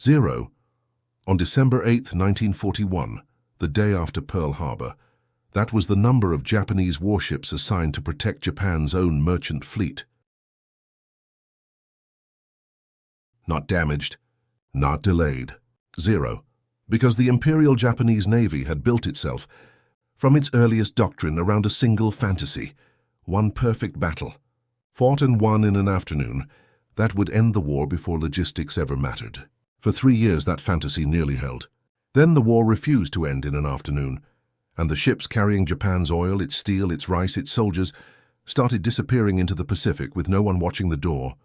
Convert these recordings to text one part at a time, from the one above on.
0. On December 8, 1941, the day after Pearl Harbor, that was the number of Japanese warships assigned to protect Japan's own merchant fleet. Not damaged, not delayed. 0. Because the Imperial Japanese Navy had built itself, from its earliest doctrine, around a single fantasy, one perfect battle, fought and won in an afternoon, that would end the war before logistics ever mattered. For 3 years that fantasy nearly held. Then the war refused to end in an afternoon, and the ships carrying Japan's oil, its steel, its rice, its soldiers, started disappearing into the Pacific with no one watching the door.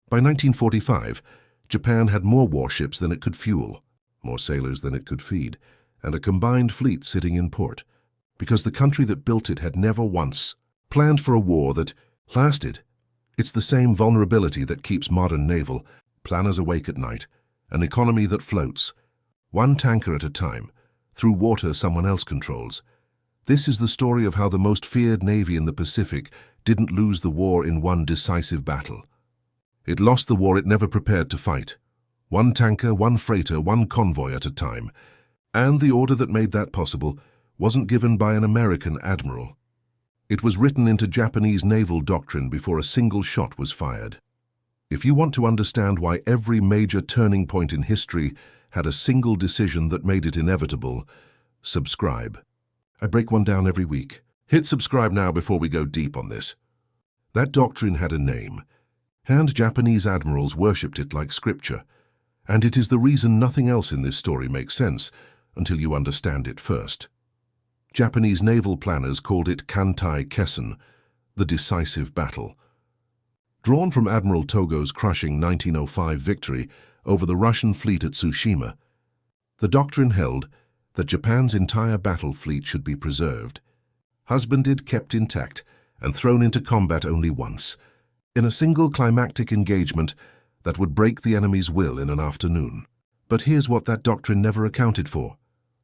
By 1945, Japan had more warships than it could fuel, more sailors than it could feed, and a combined fleet sitting in port, because the country that built it had never once planned for a war that lasted. It's the same vulnerability that keeps modern naval planners awake at night, an economy that floats, one tanker at a time, through water someone else controls. This is the story of how the most feared navy in the Pacific didn't lose the war in one decisive battle. It lost the war it never prepared to fight. One tanker, one freighter, one convoy at a time. And the order that made that possible wasn't given by an American admiral. It was written into Japanese naval doctrine before a single shot was fired. If you want to understand why every major turning point in history had a single decision that made it inevitable, subscribe. I break one down every week. Hit subscribe now before we go deep on this. That doctrine had a name, and Japanese admirals worshipped it like scripture, and it is the reason nothing else in this story makes sense until you understand it first. Japanese naval planners called it Kantai Kessen, the decisive battle. Drawn from Admiral Togo's crushing 1905 victory over the Russian fleet at Tsushima, the doctrine held that Japan's entire battle fleet should be preserved, husbanded, kept intact, and thrown into combat only once, in a single climactic engagement that would break the enemy's will in an afternoon. But here's what that doctrine never accounted for.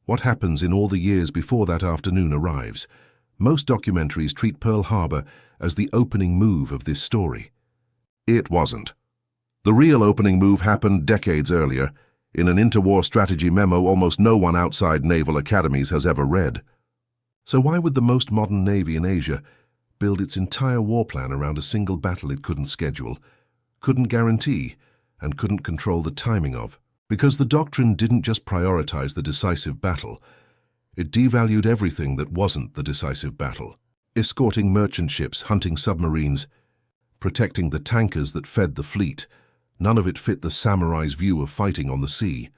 What happens in all the years before that afternoon arrives? Most documentaries treat Pearl Harbor as the opening move of this story. It wasn't. The real opening move happened decades earlier, in an interwar strategy memo almost no one outside naval academies has ever read. So why would the most modern navy in Asia build its entire war plan around a single battle it couldn't schedule, couldn't guarantee, and couldn't control the timing of? Because the doctrine didn't just prioritize the decisive battle, it devalued everything that wasn't the decisive battle. Escorting merchant ships, hunting submarines, protecting the tankers that fed the fleet, none of it fit the samurai's view of fighting on the sea.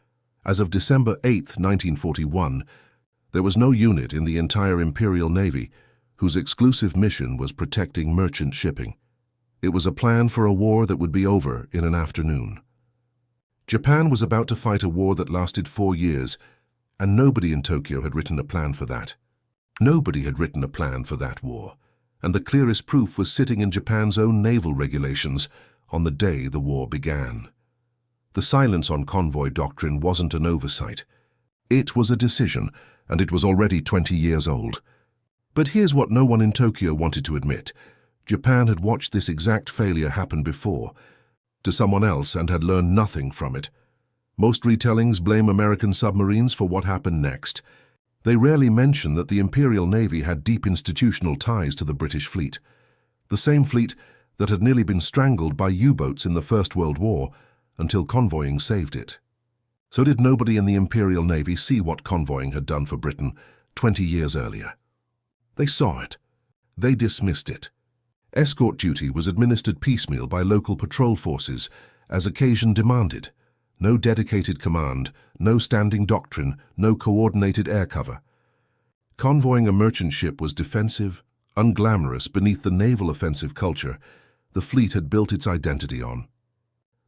As of December 8, 1941, there was no unit in the entire Imperial Navy whose exclusive mission was protecting merchant shipping. It was a plan for a war that would be over in an afternoon. Japan was about to fight a war that lasted 4 years, and nobody in Tokyo had written a plan for that. Nobody had written a plan for that war, and the clearest proof was sitting in Japan's own naval regulations on the day the war began. The silence on convoy doctrine wasn't an oversight. It was a decision, and it was already 20 years old. But here's what no one in Tokyo wanted to admit. Japan had watched this exact failure happen before, to someone else, and had learned nothing from it. Most retellings blame American submarines for what happened next. They rarely mention that the Imperial Navy had deep institutional ties to the British fleet, the same fleet that had nearly been strangled by U-boats in the First World War until convoying saved it. So did nobody in the Imperial Navy see what convoying had done for Britain 20 years earlier? They saw it. They dismissed it. Escort duty was administered piecemeal by local patrol forces as occasion demanded. No dedicated command, no standing doctrine, no coordinated air cover. Convoying a merchant ship was defensive, unglamorous beneath the naval offensive culture the fleet had built its identity on.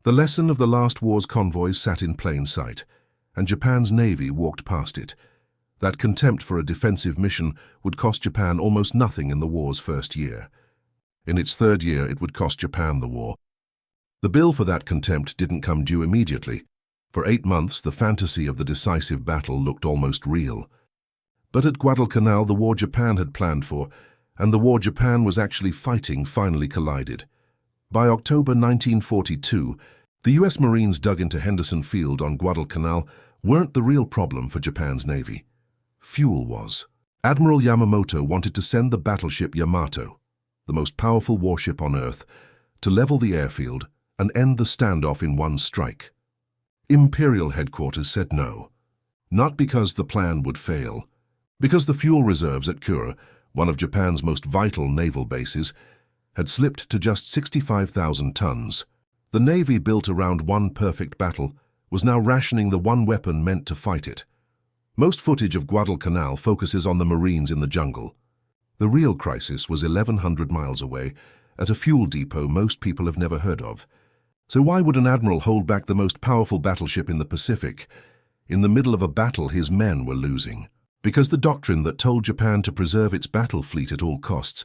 The lesson of the last war's convoys sat in plain sight, and Japan's navy walked past it. That contempt for a defensive mission would cost Japan almost nothing in the war's first year. In its third year, it would cost Japan the war. The bill for that contempt didn't come due immediately. For 8 months, the fantasy of the decisive battle looked almost real. But at Guadalcanal, the war Japan had planned for, and the war Japan was actually fighting, finally collided. By October 1942, The US Marines dug into Henderson Field on Guadalcanal weren't the real problem for Japan's Navy. Fuel was. Admiral Yamamoto wanted to send the battleship Yamato, the most powerful warship on Earth, to level the airfield and end the standoff in one strike. Imperial Headquarters said no. Not because the plan would fail, because the fuel reserves at Kure, one of Japan's most vital naval bases, had slipped to just 65,000 tons. The Navy, built around one perfect battle, was now rationing the one weapon meant to fight it. Most footage of Guadalcanal focuses on the Marines in the jungle. The real crisis was 1,100 miles away, at a fuel depot most people have never heard of. So why would an admiral hold back the most powerful battleship in the Pacific? In the middle of a battle his men were losing. Because the doctrine that told Japan to preserve its battle fleet at all costs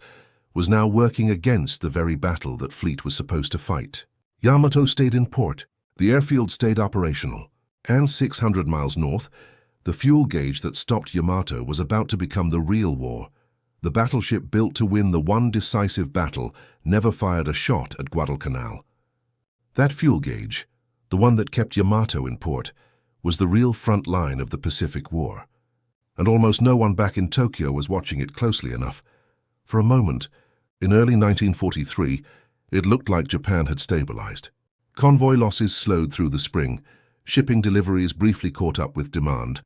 was now working against the very battle that fleet was supposed to fight. Yamato stayed in port, the airfield stayed operational, and 600 miles north, the fuel gauge that stopped Yamato was about to become the real war. The battleship built to win the one decisive battle never fired a shot at Guadalcanal. That fuel gauge, the one that kept Yamato in port, was the real front line of the Pacific War. And almost no one back in Tokyo was watching it closely enough. For a moment, in early 1943, it looked like Japan had stabilized. Convoy losses slowed through the spring, shipping deliveries briefly caught up with demand,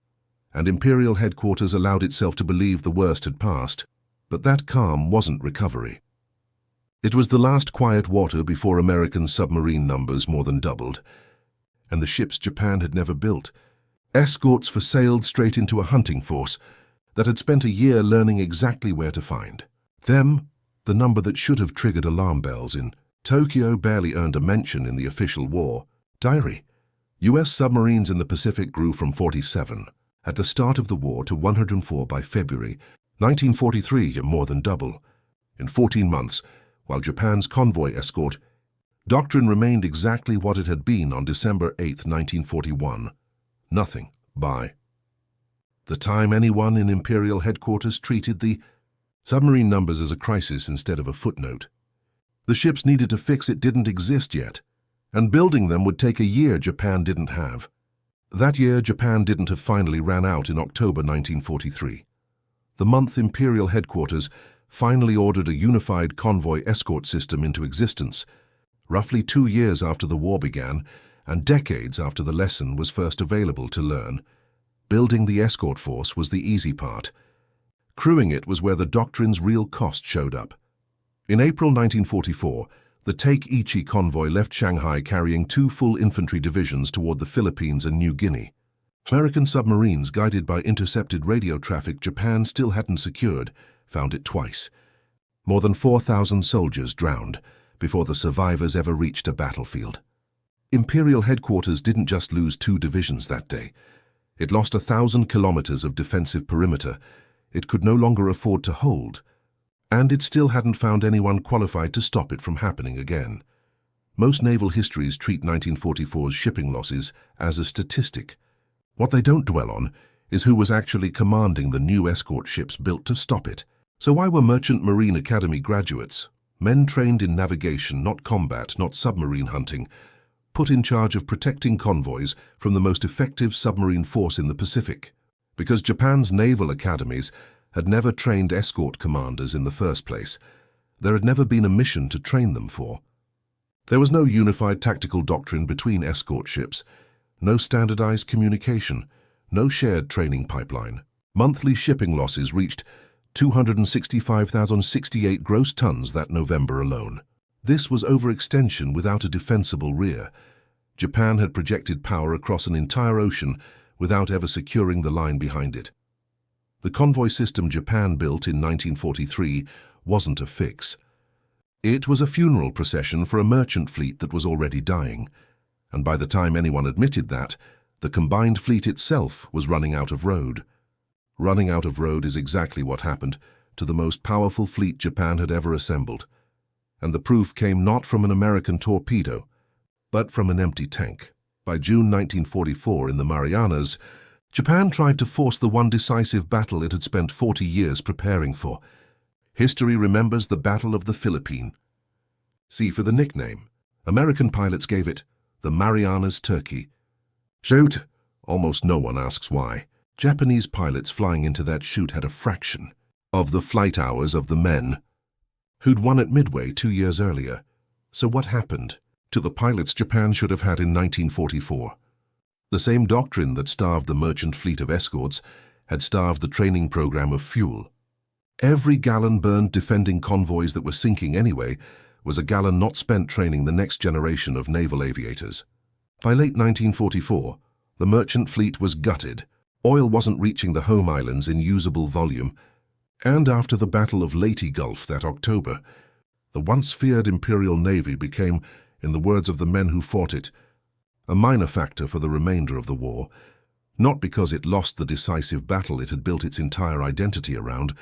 and Imperial Headquarters allowed itself to believe the worst had passed. But that calm wasn't recovery. It was the last quiet water before American submarine numbers more than doubled, and the ships Japan had never built. Escorts sailed straight into a hunting force that had spent a year learning exactly where to find them. The number that should have triggered alarm bells in Tokyo barely earned a mention in the official war diary. US submarines in the Pacific grew from 47 at the start of the war to 104 by February 1943, more than double. In 14 months, while Japan's Convoy Escort Doctrine remained exactly what it had been on December 8, 1941. Nothing by the time anyone in Imperial Headquarters treated the submarine numbers as a crisis instead of a footnote. The ships needed to fix it didn't exist yet, and building them would take a year Japan didn't have. That year Japan didn't have finally ran out in October 1943. The month Imperial Headquarters finally ordered a unified convoy escort system into existence, roughly 2 years after the war began and decades after the lesson was first available to learn. Building the escort force was the easy part. Crewing it was where the doctrine's real cost showed up. In April 1944, the Take-Ichi convoy left Shanghai carrying 2 full infantry divisions toward the Philippines and New Guinea. American submarines, guided by intercepted radio traffic Japan still hadn't secured, found it twice. More than 4,000 soldiers drowned before the survivors ever reached a battlefield. Imperial Headquarters didn't just lose 2 divisions that day. It lost 1,000 kilometers of defensive perimeter it could no longer afford to hold, and it still hadn't found anyone qualified to stop it from happening again. Most naval histories treat 1944's shipping losses as a statistic. What they don't dwell on is who was actually commanding the new escort ships built to stop it. So why were Merchant Marine Academy graduates, men trained in navigation, not combat, not submarine hunting, put in charge of protecting convoys from the most effective submarine force in the Pacific? Because Japan's naval academies had never trained escort commanders in the first place. There had never been a mission to train them for. There was no unified tactical doctrine between escort ships, no standardized communication, no shared training pipeline. Monthly shipping losses reached 265,068 gross tons that November alone. This was overextension without a defensible rear. Japan had projected power across an entire ocean without ever securing the line behind it. The convoy system Japan built in 1943 wasn't a fix. It was a funeral procession for a merchant fleet that was already dying, and by the time anyone admitted that, the combined fleet itself was running out of road. Running out of road is exactly what happened to the most powerful fleet Japan had ever assembled, and the proof came not from an American torpedo, but from an empty tank. By June 1944 in the Marianas, Japan tried to force the one decisive battle it had spent 40 years preparing for. History remembers the Battle of the Philippines. See, for the nickname, American pilots gave it the Marianas, Turkey. Shoot! Almost no one asks why. Japanese pilots flying into that chute had a fraction of the flight hours of the men who'd won at Midway 2 years earlier. So what happened to the pilots Japan should have had in 1944? The same doctrine that starved the merchant fleet of escorts had starved the training program of fuel. Every gallon burned defending convoys that were sinking anyway was a gallon not spent training the next generation of naval aviators. By late 1944, the merchant fleet was gutted. Oil wasn't reaching the home islands in usable volume, and after the Battle of Leyte Gulf that October, the once feared Imperial Navy became, in the words of the men who fought it, a minor factor for the remainder of the war, not because it lost the decisive battle it had built its entire identity around,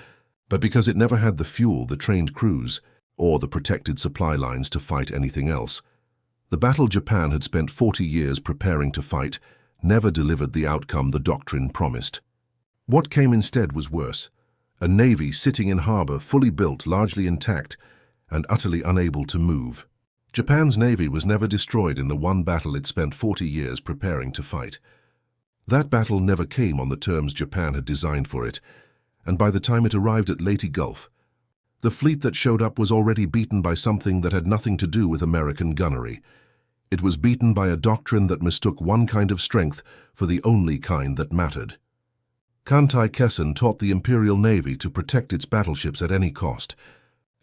but because it never had the fuel, the trained crews, or the protected supply lines to fight anything else. The battle Japan had spent 40 years preparing to fight never delivered the outcome the doctrine promised. What came instead was worse. A navy sitting in harbor, fully built, largely intact, and utterly unable to move. Japan's navy was never destroyed in the one battle it spent 40 years preparing to fight. That battle never came on the terms Japan had designed for it, and by the time it arrived at Leyte Gulf, the fleet that showed up was already beaten by something that had nothing to do with American gunnery. It was beaten by a doctrine that mistook one kind of strength for the only kind that mattered. Kantai Kessen taught the Imperial Navy to protect its battleships at any cost,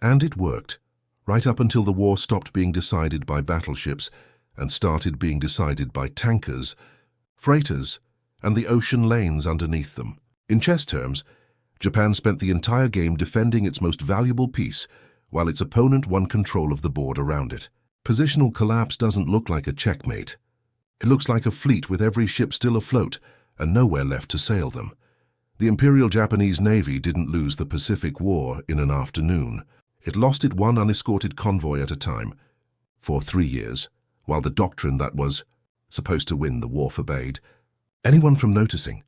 and it worked, right up until the war stopped being decided by battleships and started being decided by tankers, freighters, and the ocean lanes underneath them. In chess terms, Japan spent the entire game defending its most valuable piece, while its opponent won control of the board around it. Positional collapse doesn't look like a checkmate. It looks like a fleet with every ship still afloat and nowhere left to sail them. The Imperial Japanese Navy didn't lose the Pacific War in an afternoon. It lost it one unescorted convoy at a time, for 3 years, while the doctrine that was supposed to win the war forbade anyone from noticing.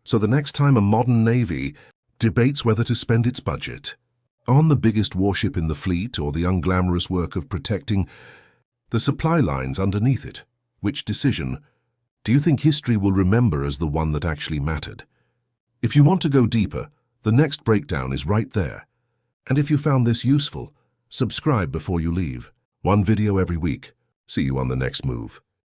So the next time a modern navy debates whether to spend its budget on the biggest warship in the fleet or the unglamorous work of protecting the supply lines underneath it, which decision do you think history will remember as the one that actually mattered? If you want to go deeper, the next breakdown is right there. And if you found this useful, subscribe before you leave. One video every week. See you on the next move.